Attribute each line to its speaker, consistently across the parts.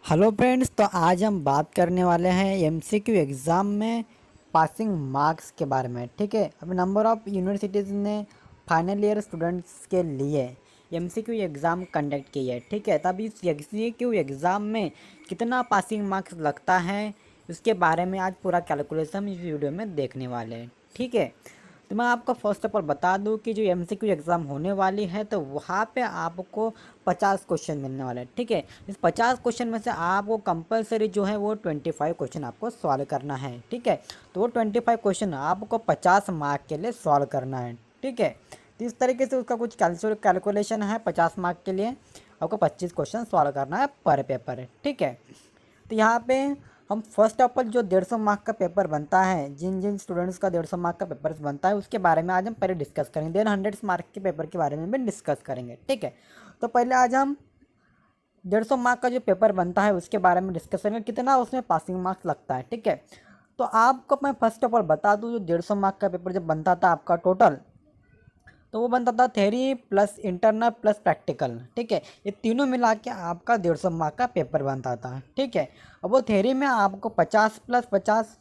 Speaker 1: Hello friends, तो आज हम बात करने वाले हैं एमसीक्यू एग्ज़ाम में पासिंग मार्क्स के बारे में। ठीक है, अभी नंबर ऑफ़ यूनिवर्सिटीज़ ने फाइनल ईयर स्टूडेंट्स के लिए एमसीक्यू एग्ज़ाम कंडक्ट की है। ठीक है, तब इस एमसीक्यू एग्ज़ाम में कितना पासिंग मार्क्स लगता है उसके बारे में आज पूरा कैलकुलेशन इस वीडियो में देखने वाले हैं। ठीक है, तो मैं आपको फर्स्ट ऑफ ऑल बता दूं कि जो एमसीक्यू एग्ज़ाम होने वाली है तो वहाँ पे आपको 50 क्वेश्चन मिलने वाले हैं। ठीक है, इस 50 क्वेश्चन में से आपको कंपलसरी जो है वो 25 क्वेश्चन आपको सॉल्व करना है। ठीक है, तो वो 25 क्वेश्चन आपको 50 मार्क के लिए सॉल्व करना है। ठीक है, तो इस तरीके से उसका कुछ कैलकुलेशन है। 50 मार्क के लिए आपको 25 क्वेश्चन सॉल्व करना है पर पेपर। ठीक है, तो यहाँ पे हम फर्स्ट ऑफ ऑल जो 150 मार्क का पेपर बनता है, जिन जिन स्टूडेंट्स का 150 मार्क का पेपर बनता है उसके बारे में आज हम पहले डिस्कस करेंगे। देन 100 मार्क के पेपर के बारे में भी डिस्कस करेंगे। ठीक है, तो पहले आज हम 150 मार्क का जो पेपर बनता है उसके बारे में डिस्कस करेंगे, कितना उसमें पासिंग मार्क्स लगता है। ठीक है, तो आपको मैं फर्स्ट ऑफ ऑल बता दूँ, जो 150 मार्क का पेपर जब बनता था आपका टोटल, तो वो बनता था theory plus internal plus practical. ठीक है, ये तीनों मिला के आपका 150 मार्क का पेपर बनता था। ठीक है, अब वो थ्योरी में आपको 50+50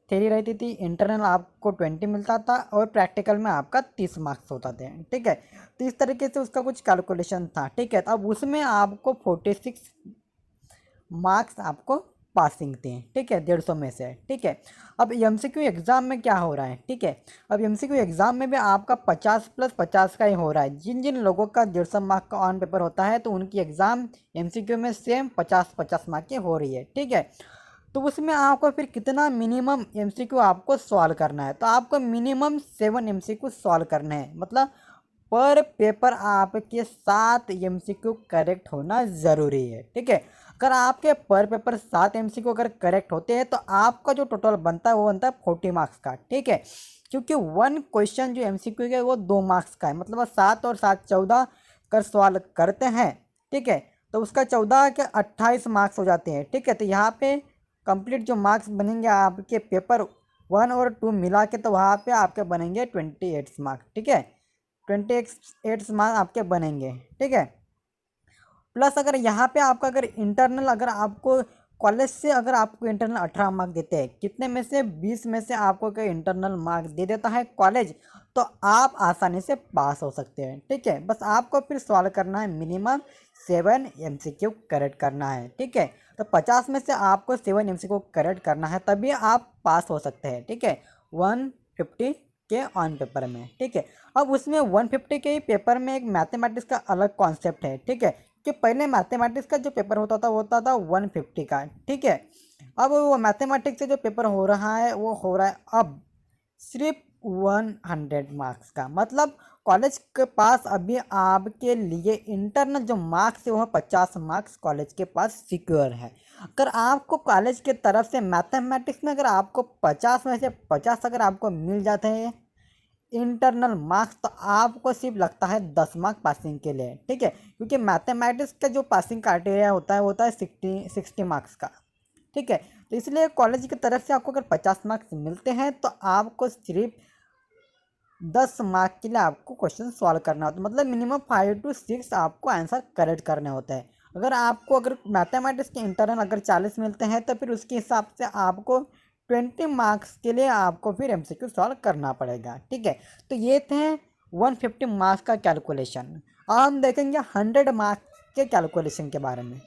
Speaker 1: थ्योरी रहती थी, इंटरनल आपको 20 मिलता था और प्रैक्टिकल में आपका 30 मार्क्स होता थे। ठीक है, तो इस तरीके से उसका कुछ कैलकुलेशन था। ठीक है, तो अब उसमें आपको 46 मार्क्स आपको पासिंग थे। ठीक है, 150 में से। ठीक है, अब एमसीक्यू एग्ज़ाम में क्या हो रहा है। ठीक है, अब एमसीक्यू एग्ज़ाम में भी आपका 50+50 का ही हो रहा है। जिन जिन लोगों का 150 मार्क का ऑन पेपर होता है तो उनकी एग्ज़ाम एमसीक्यू में सेम 50-50 मार्क की हो रही है। ठीक है, तो उसमें आपको फिर कितना मिनिमम एमसीक्यू आपको सॉल्व करना है, तो आपको मिनिमम 7 एमसीक्यू सॉल्व करने हैं। मतलब पर पेपर आपके 7 एमसीक्यू करेक्ट होना ज़रूरी है। ठीक है, अगर आपके पर पेपर 7 एमसीक्यू अगर करेक्ट होते हैं तो आपका जो टोटल बनता है वो बनता है 40 मार्क्स का। ठीक है, क्योंकि वन क्वेश्चन जो एमसीक्यू है वो 2 मार्क्स का है, मतलब 7 और 7 14 कर सवाल करते हैं। ठीक है, तो उसका 14 के 28 मार्क्स हो जाते हैं। ठीक है, तो यहाँ पे कंप्लीट जो मार्क्स बनेंगे आपके पेपर 1 और 2 मिला के, तो वहाँ पे आपके बनेंगे 28 मार्क्स। ठीक है, 28 मार्क्स आपके बनेंगे। ठीक है, प्लस अगर यहाँ पे आपका अगर इंटरनल, अगर आपको कॉलेज से अगर आपको इंटरनल 18 मार्क्स देते हैं, कितने में से 20 में से आपको अगर इंटरनल मार्क्स दे देता है कॉलेज, तो आप आसानी से पास हो सकते हैं। ठीक है, बस आपको फिर सॉल्व करना है, मिनिमम 7 एमसीक्यू करेक्ट करना है। ठीक है, तो 50 में से आपको 7 एमसीक्यू करेक्ट करना है, तभी आप पास हो सकते हैं। ठीक है, 150 के ऑन पेपर में। ठीक है, अब उसमें 150 के ही पेपर में एक मैथमेटिक्स का अलग कॉन्सेप्ट है। ठीक है, कि पहले मैथमेटिक्स का जो पेपर होता था 150 का। ठीक है, अब वो मैथमेटिक्स से जो पेपर हो रहा है वो हो रहा है अब सिर्फ 100 मार्क्स का। मतलब कॉलेज के पास अभी आपके लिए इंटरनल जो मार्क्स है वो 50 मार्क्स कॉलेज के पास सिक्योर है। अगर आपको कॉलेज के तरफ से मैथमेटिक्स में अगर आपको 50 में से 50 अगर आपको मिल जाते हैं इंटरनल मार्क्स, तो आपको सिर्फ लगता है 10 मार्क पासिंग के लिए। ठीक है, क्योंकि मैथमेटिक्स का जो पासिंग क्राइटेरिया होता है 60 मार्क्स का। ठीक है, तो इसलिए कॉलेज की तरफ से आपको अगर 50 मार्क्स मिलते हैं तो आपको सिर्फ 10 मार्क के लिए आपको क्वेश्चन सॉल्व करना होता है। मतलब मिनिमम 5 to 6 आपको आंसर करेक्ट करने होते हैं। अगर मैथमेटिक्स के इंटरनल अगर 40 मिलते हैं तो फिर उसके हिसाब से आपको 20 मार्क्स के लिए आपको फिर एमसीक्यू सॉल्व करना पड़ेगा। ठीक है, तो ये थे 150 मार्क्स का कैलकुलेशन। अब हम देखेंगे 100 मार्क्स के कैलकुलेशन के बारे में।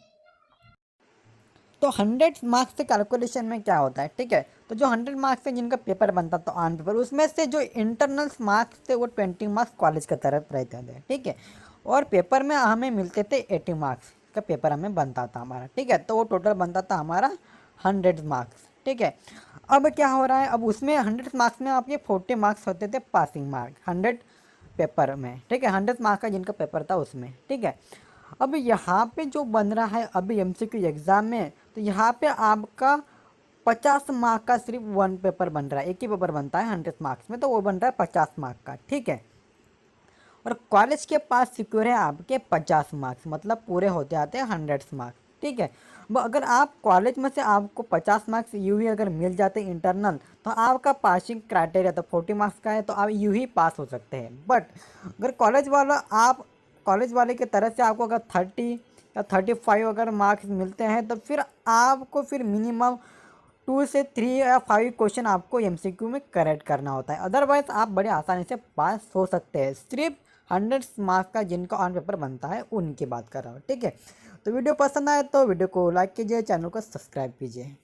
Speaker 1: तो 100 मार्क्स के कैलकुलेशन में क्या होता है। ठीक है, तो जो 100 मार्क्स से जिनका पेपर बनता था ऑन पेपर, उसमें से जो इंटरनल्स मार्क्स थे वो 20 मार्क्स कॉलेज की तरफ रहते थे। ठीक है, और पेपर में हमें मिलते थे 80 मार्क्स का पेपर हमें बनता था हमारा। ठीक है, तो वो टोटल बनता था हमारा 100 मार्क्स। ठीक है, अब क्या हो रहा है, अब उसमें 100 मार्क्स में आपके 40 मार्क्स होते थे पासिंग मार्क 100 पेपर में। ठीक है, 100 मार्क्स का जिनका पेपर था उसमें। ठीक है, अब यहाँ पे जो बन रहा है अभी एमसीक्यू एग्ज़ाम में, तो यहाँ पे आपका 50 मार्क का सिर्फ वन पेपर बन रहा है। एक ही पेपर बनता है 100 मार्क्स में, तो वो बन रहा है 50 मार्क का। ठीक है, और कॉलेज के पास सिक्योर है आपके 50 मार्क्स, मतलब पूरे होते आते हैं 100 मार्क्स। ठीक है, अगर आप कॉलेज में से आपको 50 मार्क्स यूँ ही अगर मिल जाते इंटरनल, तो आपका पासिंग क्राइटेरिया तो 40 मार्क्स का है, तो आप यूँ ही पास हो सकते हैं। बट अगर कॉलेज वाले की तरफ से आपको अगर 30 या 35 अगर मार्क्स मिलते हैं तो फिर आपको फिर मिनिमम 2 से 3 या 5 क्वेश्चन आपको एमसीक्यू में करेक्ट करना होता है। अदरवाइज आप बड़े आसानी से पास हो सकते हैं। सिर्फ 100 मार्क्स का जिनका ऑन पेपर बनता है उनकी बात कर रहा हूँ, ठीक है। तो वीडियो पसंद आए तो वीडियो को लाइक कीजिए, चैनल को सब्सक्राइब कीजिए।